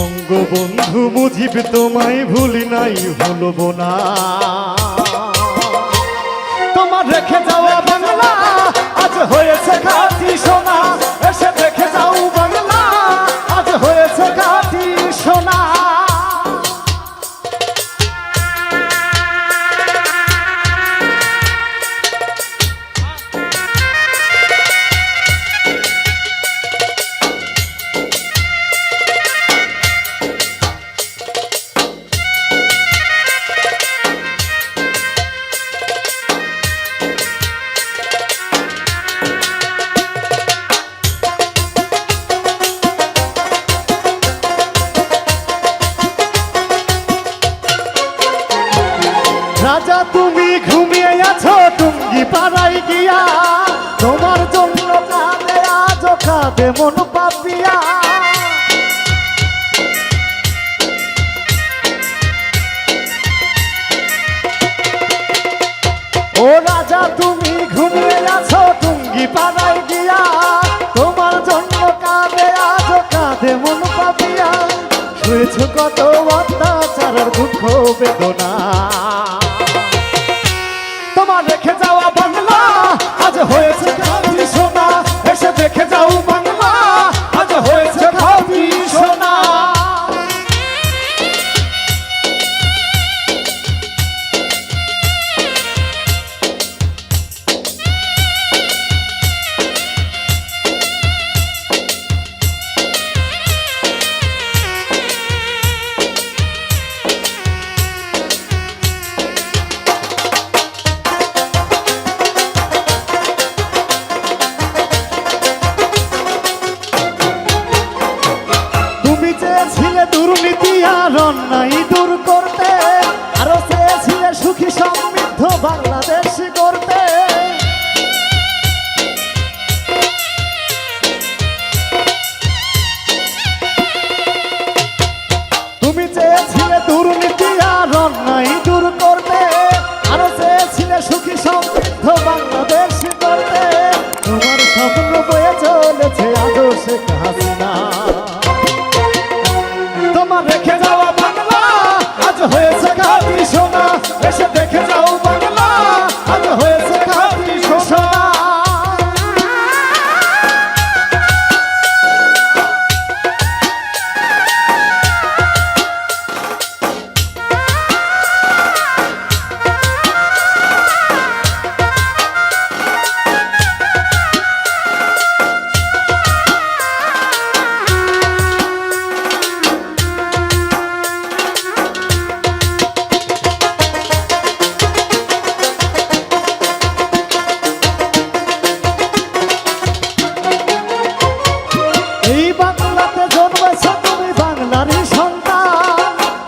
বঙ্গবন্ধু মুজিব তোমায় ভুলি নাই ভুলবো না। তোমার রেখে যাওয়া বাংলা আজ হয়েছে খাঁটি সোনা, এসে দেখে যাও বাংলা আজ হয়েছে খাঁটি সোনা। রাজা তুমি ঘুমিয়ে আছো টুঙ্গি পাড়ায় গিয়া, তোমার জন্য কাঁদে আজ কাঁদে মন পাপিয়া। ও রাজা তুমি ঘুমিয়ে আছো টুঙ্গি পাড়ায় গিয়া, তোমার জন্য কাঁদে আজ কাঁদে মন পাপিয়া। শুয়েছো কত অত্যাচারের দুঃখ বেদনা, তোমার রেখে যাওয়া বাংলা আজ হয়েছে খাঁটি সোনা, এসে দেখে যাও বাংলা আজ হয়েছে খাঁটি সোনা। দুর্নীতি আর অন্যায় দূর করতে, আরো চেয়েছিলে সুখী সমৃদ্ধ বাংলাদেশ করতে। তুমি চেয়েছিলে দুর্নীতি আর অন্যায় দূর করতে, আরো চেয়েছিলে সুখী সমৃদ্ধ বাংলাদেশ করতে। তোমার স্বপ্ন বয়ে চলেছে আজও শেখ হাসিনা, তোমার রেখে যাওয়া বাংলা আজ হয়েছে খাঁটি সোনা, এসে দেখে যাও বাংলা আজ হয়েছে খাঁটি সোনা।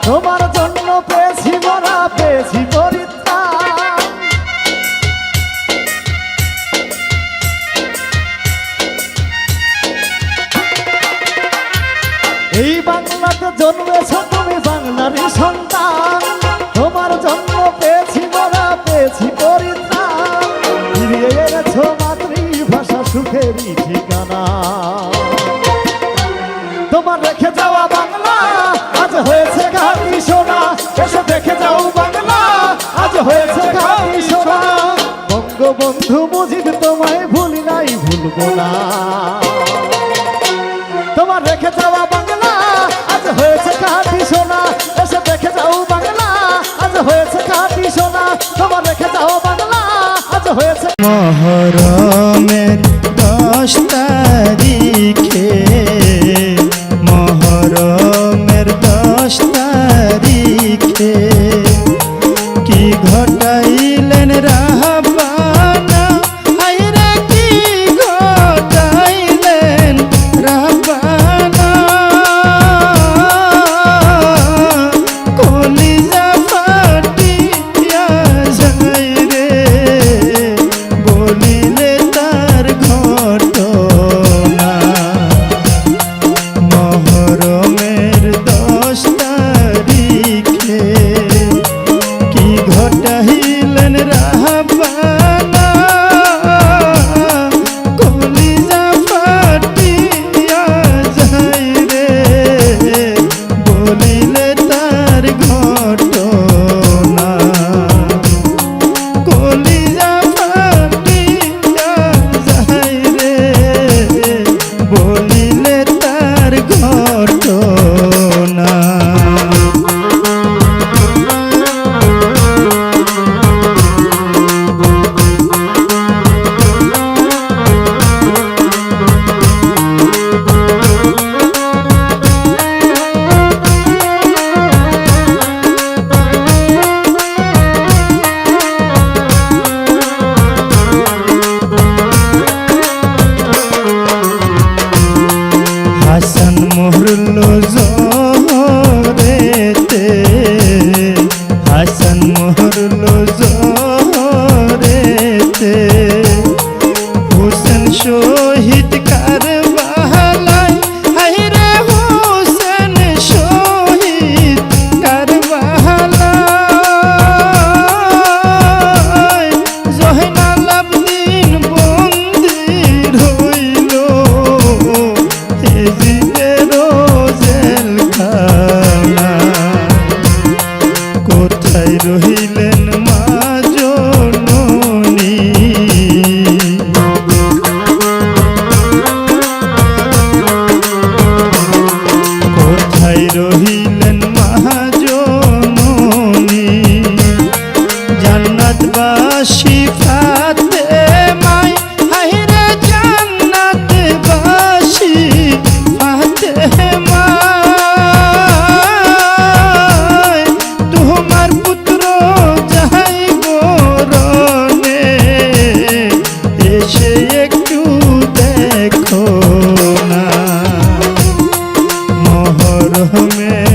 তোমার জন্য পেয়েছি মরা পেয়েছি পরিত্রাণ, এই বাংলাতে জন্মেছ তুমি বাংলারই সন্তান। তোমার জন্য পেয়েছি মরা পেয়েছি পরিত্রাণ, ফিরিয়ে এনেছ মাতৃভাষা সুখেরই ঠিকানা। তোমার রেখে যাওয়া বাংলা আজ হয়েছে খাঁটি সোনা, এসে দেখে যাও বাংলা আজ হয়েছে খাঁটি সোনা। বঙ্গবন্ধু মুজিব তোমায় ভুলি নাই ভুলবো না, তোমার রেখে যাওয়া বাংলা আজ হয়েছে খাঁটি সোনা, এসে দেখে যাও বাংলা আজ হয়েছে খাঁটি সোনা। তোমার রেখে যাও বাংলা আজ হয়েছে। মহরমের 10 তারিখে, মহরমের 10 তারিখে কি ঘটাইলেন রাহবানা, হায়রে কি ঘটাইলেন রাহবানা। কলিজা ফাটিয়া যায় রে বলিলে তার ঘটনা। মহরমে রহিলেন মহাজননী জান্নাতবাসী ফাতেমায় হায়রে জান্নাতবাসী ফাতেমায় তোমার পুত্র যাই বরণে এসে একটু দেখো না মহরমে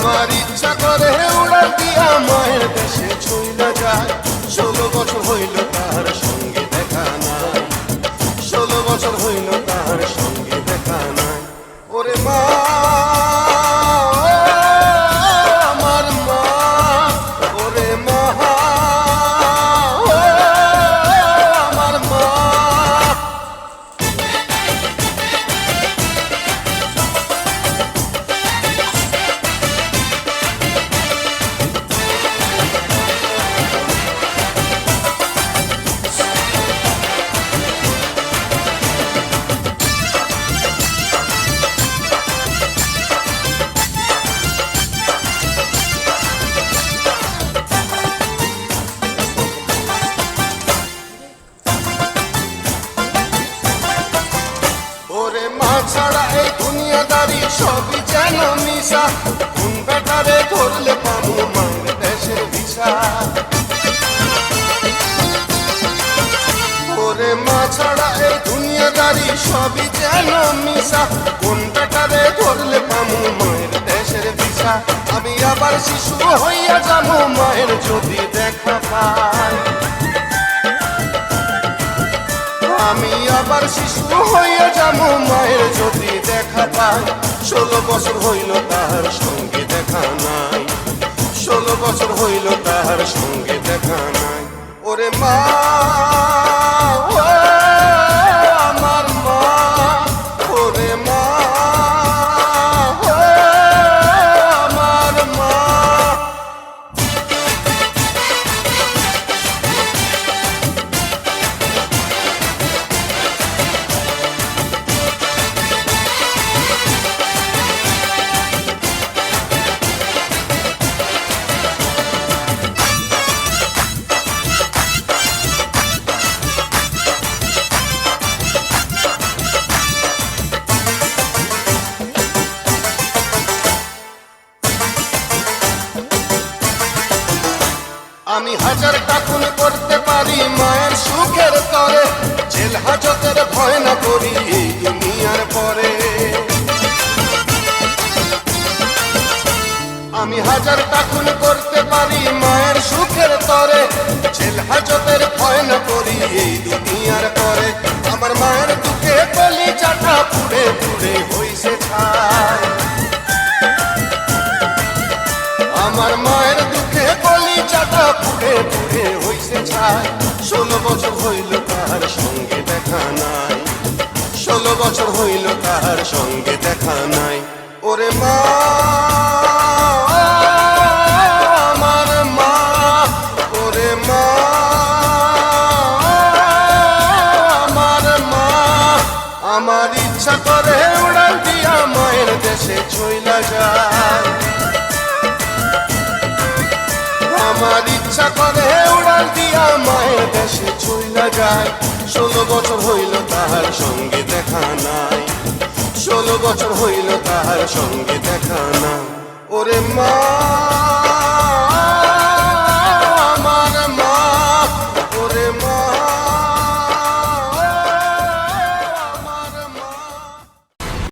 আমার ইচ্ছা করে উড়াল দিয়া মায়ের দেশে চইলা যায়। 16 বছর হইল তার সঙ্গে দেখা নাই, 16 বছর হইল তার সঙ্গে দেখা নাই। ওরে মা, আমার মা, ওরে মা, আমার মা। ওরে মা ছাড়া এই দুনিয়াদারি সবই যেন মিশা, কোন বেটারে ধরলে পাবো মায়ের দেশের ভিসা। ওরে মা ছাড়া এই দুনিয়াদারি সবই যেন মিশা, কোন বেটারে ধরলে পাবো মায়ের দেশের ভিসা। আমি আবার শিশু হইয়া যাবো মায়ের যদি দেখা পাই, আমি আবার শিশু হইয়া যাবো মায়ের যদি দেখা পাই। 16 বছর হইল তাহার সঙ্গে দেখা নাই, 16 বছর হইল তাহার সঙ্গে দেখা নাই। ওরে মা, ও আমার মা, ওরে মা, ও আমার মা। আমি হাজারটা খুন করতে পারি মায়ের সুখের তরে, জেল হাজতের ভয় না করি এই দুনিয়ার পরে। আমি হাজারটা খুন করতে পারি মায়ের সুখের তরে, জেল হাজতের ভয় না করি এই দুনিয়ার পরে। আমার মায়ের দুঃখে কলিজাটা পুড়ে পুড়ে হইছে ছাই, আমার মায়ের দুঃখে কলিজাটা পুড়ে পুড়ে হইছে ছাই। 16 বছর হইল তার সঙ্গে দেখা নাই, 16 বছর হইল তার সঙ্গে দেখা নাই। ওরে মা, আমার মা, ওরে মা, আমার মা। আমার ইচ্ছা করে উড়াল দিয়া মায়ের দেশে চইলা যায়, আমার ইচ্ছা করে উড়াল দিয়া মায়ের দেশে চইলা যায়। 16 বছর হইল তাহার সঙ্গে দেখা নাই, 16 বছর হইল তাহার সঙ্গে দেখা নাই। ওরে মা।